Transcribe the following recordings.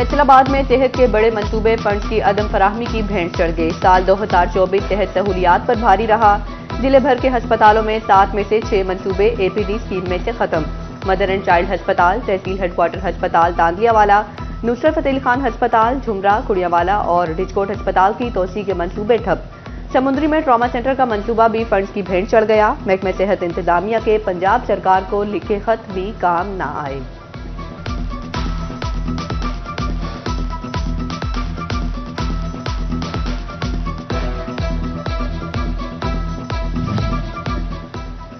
फैसलाबाद में सेहत के बड़े मंसूबे फंड्स की अदम फराहमी की भेंट चढ़ गई। साल 2024 सेहत सहूलियात पर भारी रहा। जिले भर के अस्पतालों में 7 में से 6 मंसूबे APD स्कीम में से खत्म। मदर एंड चाइल्ड अस्पताल, तहसील हेडक्वार्टर अस्पताल तांदियावाला, नुसरत फतेह अली खान अस्पताल झुमरा कुड़ियावाला और रिजकोट अस्पताल की तोसी के मंसूबे ठप। समुद्री में ट्रॉमा सेंटर का मंसूबा भी फंड्स की भेंट चढ़ गया। महकमे सेहत इंतजामिया के पंजाब सरकार को लिखे खत भी काम न आए।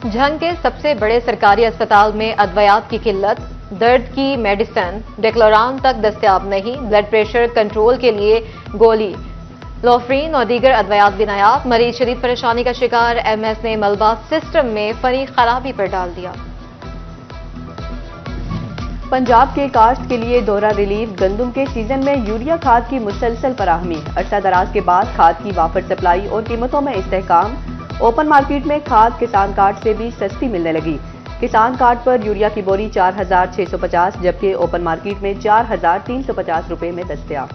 झंग के सबसे बड़े सरकारी अस्पताल में अद्वियात की किल्लत, दर्द की मेडिसिन डेक्लोरान तक दस्तयाब नहीं। ब्लड प्रेशर कंट्रोल के लिए गोली लोफ्रीन और दीगर अद्वियात भी नायाब। मरीज शदीद परेशानी का शिकार। MS ने मलबा सिस्टम में फनी खराबी पर डाल दिया। पंजाब के काश्त के लिए दोहरा रिलीफ। गंदम के सीजन में यूरिया खाद की मुसलसल फराहमी। अरसा दराज के बाद खाद की वाफर सप्लाई और कीमतों में इस्तेहकाम। ओपन मार्केट में खाद किसान कार्ड से भी सस्ती मिलने लगी। किसान कार्ड पर यूरिया की बोरी 4650 जबकि ओपन मार्केट में 4350 रुपए में दस्तयाब।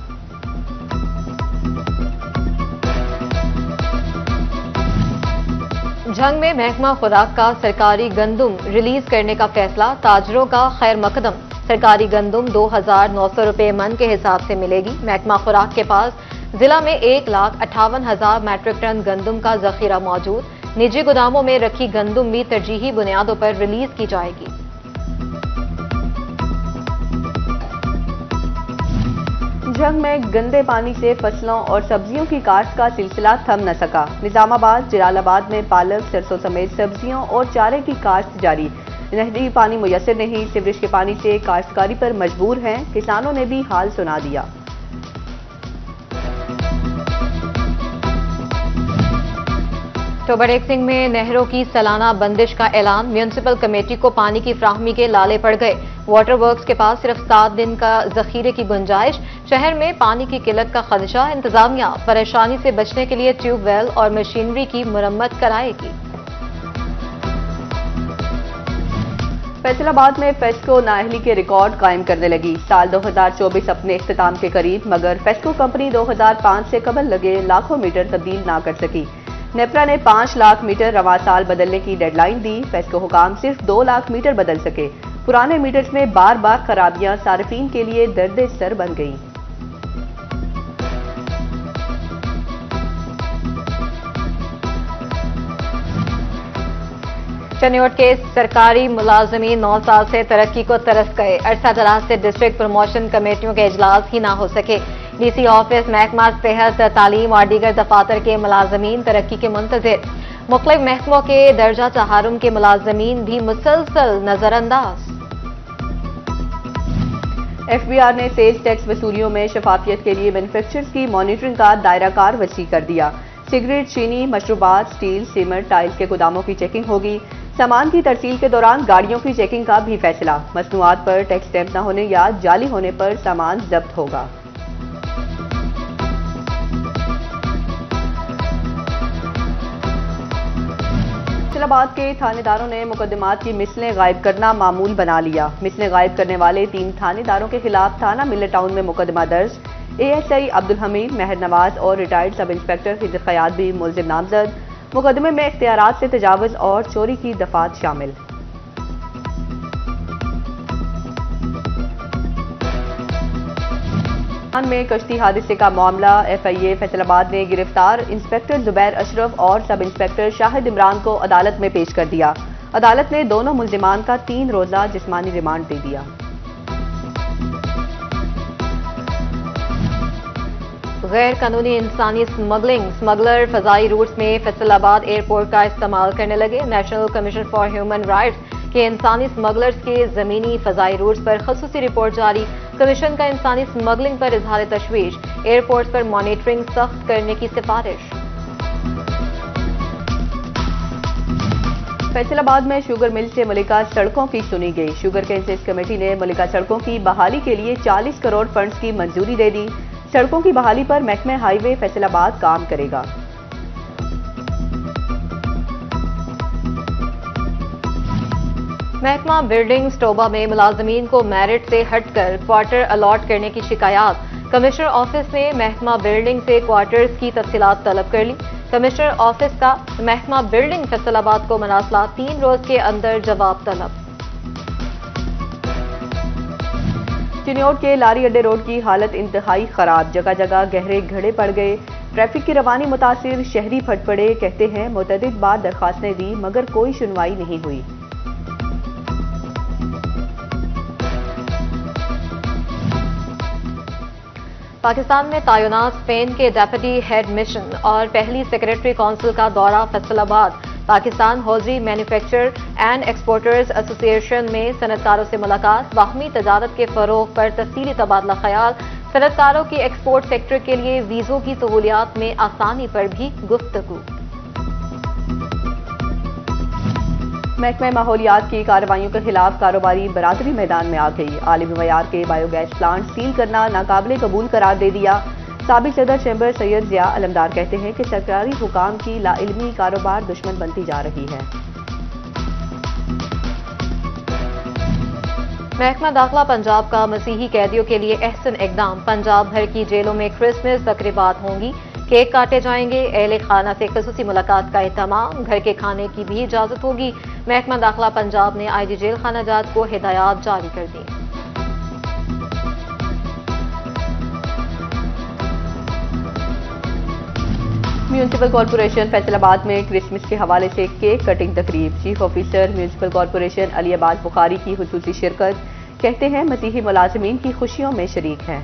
झंग में महकमा खुराक का सरकारी गंदम रिलीज करने का फैसला। ताजरों का खैर मकदम। सरकारी गंदम 2900 रुपए मन के हिसाब से मिलेगी। महकमा खुराक के पास जिला में 1,58,000 मैट्रिक टन गंदम का जखीरा मौजूद। निजी गोदामों में रखी गंदम भी तरजीही बुनियादों पर रिलीज की जाएगी। झंग में गंदे पानी से फसलों और सब्जियों की काश्त का सिलसिला थम न सका। निजामाबाद जलालाबाद में पालक सरसों समेत सब्जियों और चारे की काश्त जारी। नहरी पानी मुयसर नहीं। सीवरेज के पानी से काश्तकारी पर मजबूर हैं। किसानों ने भी हाल सुना दिया। टोबर एक्सिंग में नहरों की सालाना बंदिश का ऐलान। म्यूनिसिपल कमेटी को पानी की फ्राहमी के लाले पड़ गए। वाटर वर्क्स के पास सिर्फ 7 दिन का जखीरे की गुंजाइश। शहर में पानी की किल्लत का खदशा। इंतजामिया परेशानी से बचने के लिए ट्यूबवेल और मशीनरी की मुरम्मत कराएगी। फैसलाबाद में फेस्को नाअहली के रिकॉर्ड कायम करने लगी। साल 2024 अपने इख्तिताम के करीब, मगर फेस्को कंपनी 2005 से कबल लगे लाखों मीटर तब्दील ना कर सकी। नेपरा ने 5 लाख मीटर रवा साल बदलने की डेडलाइन दी। फेस्को हुकाम सिर्फ 2 लाख मीटर बदल सके। पुराने मीटर्स में बार बार खराबियां सार्फिन के लिए दर्द सर बन गई। चनियोट के सरकारी मुलाजमीन 9 साल से तरक्की को तरस गए। अरसा दराज से डिस्ट्रिक्ट प्रमोशन कमेटियों के इजलास ही ना हो सके। DC ऑफिस, महकमा सेहत, तालीम और दीगर दफातर के मुलाजमीन तरक्की के मुंतजिर। मुख्तलिफ महकमों के दर्जा तहारुम के मुलाजमीन भी मुसलसल नजरअंदाज। FBR ने सेल्स टैक्स वसूलियों में शफाफियत के लिए मैन्युफैक्चरर्स की मॉनिटरिंग का दायरा कार वसी कर दिया। सिगरेट, चीनी, मशरूबात, स्टील, सीमेंट, टाइल्स के गोदामों की चेकिंग होगी। सामान की तरसील के दौरान गाड़ियों की चेकिंग का भी फैसला। मसनूआत पर टैक्स स्टैंप न होने या जाली होने पर सामान जब्त होगा। फैसलाबाद के थानेदारों ने मुकदमात की मिसलें गायब करना मामूल बना लिया। मिसलें गायब करने वाले 3 थानेदारों के खिलाफ थाना मिल्लत टाउन में मुकदमा दर्ज। ASI अब्दुल हमीद, मेहर नवाज और retired sub inspector Khizr khyat भी मुलजिम नामजद। मुकदमे में इख्तियारात से तजावुज और चोरी की दफात शामिल। में कश्ती हादसे का मामला। FIA फैसलाबाद ने गिरफ्तार इंस्पेक्टर जुबैर अशरफ और सब इंस्पेक्टर शाहिद इमरान को अदालत में पेश कर दिया। अदालत ने दोनों मुल्जिमान का 3 रोजा जिस्मानी रिमांड दे दिया। गैर कानूनी इंसानी स्मगलर फजाई रूट्स में फैसलाबाद एयरपोर्ट का इस्तेमाल करने लगे। National commission for human rights के इंसानी स्मगलर्स के जमीनी फजाई रूट्स पर खसूसी रिपोर्ट जारी। कमीशन का इंसानी स्मगलिंग पर इजहार तशवीश। एयरपोर्ट पर मॉनिटरिंग सख्त करने की सिफारिश। फैसलाबाद में शुगर मिल से मलिका सड़कों की सुनी गई। शुगर कैंसेस कमेटी ने मलिका सड़कों की बहाली के लिए 40 करोड़ फंड्स की मंजूरी दे दी। सड़कों की बहाली पर महकमे हाईवे फैसलाबाद काम करेगा। महकमा बिल्डिंग स्टोबा में मुलाजमीन को मेरिट से हटकर क्वार्टर अलॉट करने की शिकायत। कमिश्नर ऑफिस ने महकमा बिल्डिंग से क्वार्टर्स की तफसीलात तलब कर ली। कमिश्नर ऑफिस का महकमा बिल्डिंग फैसलाबाद को मरासला 3 रोज के अंदर जवाब तलब। चिन्योट के लारी अड्डे रोड की हालत इंतहाई खराब, जगह जगह गहरे गड्ढे पड़ गए। ट्रैफिक की रवानी मुतासिर, शहरी फट पड़े। कहते हैं मुतअद्दिद बार दरखास्तें दी मगर कोई सुनवाई नहीं हुई। पाकिस्तान में तैनात स्पेन के डेप्यूटी हेड मिशन और पहली सेक्रेटरी काउंसिल का दौरा Faisalabad. Pakistan hosiery manufacturer and exporters association में सनतकारों से मुलाकात। बाहमी तजारत के फरोग पर तफसीली तबादला ख्याल। सनतकारों की एक्सपोर्ट सेक्टर के लिए वीजों की सहूलियात में आसानी पर भी गुफ्तगू। महकमा माहौलियात की कार्रवाइयों के खिलाफ कारोबारी बरादरी मैदान में आ गई। आलिमी मयार के बायोगैस प्लांट सील करना नाकाबिले कबूल करार दे दिया। साबिक सदर चैम्बर सैयद जिया अलमदार कहते हैं कि सरकारी हुकाम की लाइल्मी कारोबार दुश्मन बनती जा रही है। महकमा दाखिला पंजाब का मसीही कैदियों के लिए एहसन इकदाम। पंजाब भर की जेलों में क्रिसमस तकरीबात होंगी, केक काटे जाएंगे। अहले खाना से खसूसी मुलाकात का एहतमाम, घर के खाने की भी इजाजत होगी। महकमा दाखिला पंजाब ने आईजी जेल खाना जात को हिदायत जारी कर दी। म्यूनिसिपल कॉर्पोरेशन फैसलाबाद में क्रिसमस के हवाले से केक कटिंग तकरीब। Chief officer municipal corporation Ali Abbas Bukhari की हुसूसी शिरकत। कहते हैं मसीही मुलाजमीन की खुशियों में शरीक हैं।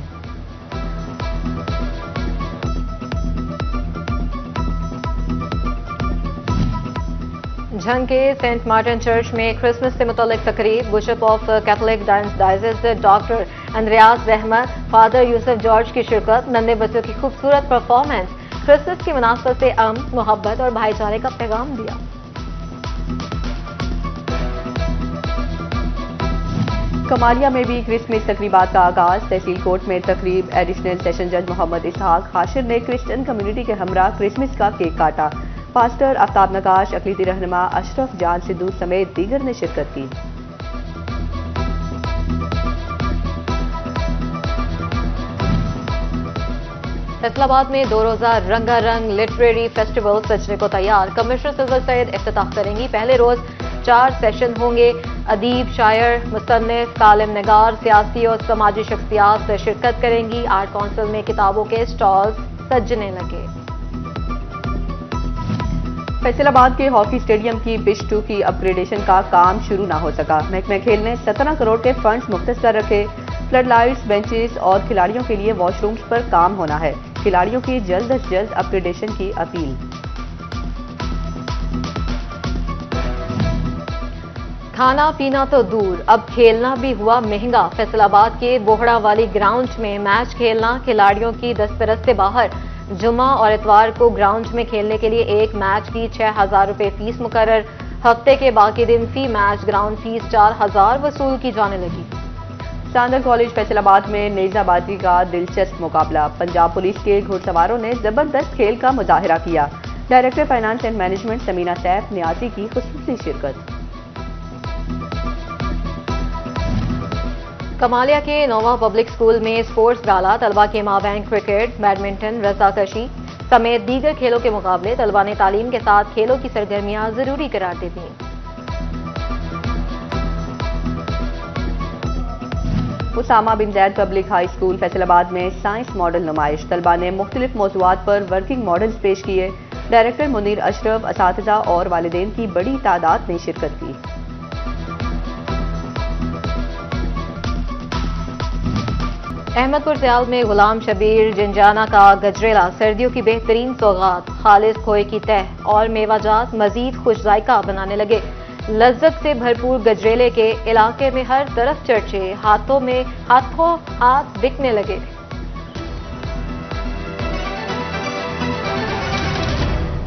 झंग के सेंट मार्टिन चर्च में क्रिसमस से मुतल्लिक तकरीब। Bishop of Catholic diocese doctor Andreas Rahmat, father Yusuf George की शिरकत। नन्हे बच्चों की खूबसूरत परफॉर्मेंस क्रिसमस की मुनासबत से अमन, मोहब्बत और भाईचारे का पैगाम दिया। कमालिया में भी क्रिसमस तकरीबात का आगाज। तहसील कोर्ट में तकरीब। एडिशनल सेशन जज मोहम्मद इसहाक हाशिर ने क्रिश्चियन कम्युनिटी के हमरा क्रिसमस का केक काटा। पास्टर आफ्ताब नकाश, अकलीती रहनुमा अशरफ जान सिद्धू समेत दीगर ने शिरकत की। फैसलाबाद में 2 रोजा रंगारंग लिटरेरी फेस्टिवल सजने को तैयार। कमिश्नर सिल्वर सैयद इफ्तिताह करेंगी। पहले रोज 4 सेशन होंगे। अदीब, शायर, मुसन्निफ, कालिम निगार, सियासी और समाजी शख्सियात शिरकत करेंगी। आर्ट काउंसिल में किताबों के स्टॉल्स सजने लगे। फैसलाबाद के हॉकी स्टेडियम की पिच 2 की अपग्रेडेशन का काम शुरू ना हो सका। महकमा खेल ने 17 करोड़ के फंड्स मुख्तस कर रखे। फ्लड लाइट्स, बेंचेस और खिलाड़ियों के लिए वॉशरूम्स पर काम होना है। खिलाड़ियों की जल्द अज जल्द अपग्रेडेशन की अपील। खाना पीना तो दूर, अब खेलना भी हुआ महंगा। फैसलाबाद के बोहड़ा वाली ग्राउंड में मैच खेलना खिलाड़ियों की दस्तरस से बाहर। जुमा और इतवार को ग्राउंड में खेलने के लिए एक मैच की 6,000 रुपए फीस मुकर्रर। हफ्ते के बाकी दिन फी मैच ग्राउंड फीस 4,000 वसूल की जाने लगी। सांदर कॉलेज फैसलाबाद में नेजाबाजी का दिलचस्प मुकाबला। पंजाब पुलिस के घुड़सवारों ने जबरदस्त खेल का मुजाहिरा किया। Director finance and management Samina Saif Niazi की खुसूसी शिरकत। कमालिया के नोवा पब्लिक स्कूल में स्पोर्ट्स गाला। तलबा के माबैन क्रिकेट, बैडमिंटन, रस्साकशी समेत दीगर खेलों के मुकाबले। तलबा ने तालीम के साथ खेलों की सरगर्मियां जरूरी करार दे दी। Usama bin Zaid public high school Faisalabad में साइंस मॉडल नुमाइश। तलबा ने मुख्तलिफ मौज़ूआत पर वर्किंग मॉडल्स पेश किए। डायरेक्टर मुनीर अशरफ, असातिज़ा और वालिदैन की बड़ी तादाद ने शिरकत की। अहमदपुर सियाल में गुलाम शबीर जिंजाना का गजरेला सर्दियों की बेहतरीन सौगात। खालिस खोए की तह और मेवाजात मजीद खुश जायका बनाने लगे। लज्जत से भरपूर गजरेले के इलाके में हर तरफ चर्चे, हाथों हाथ बिकने लगे।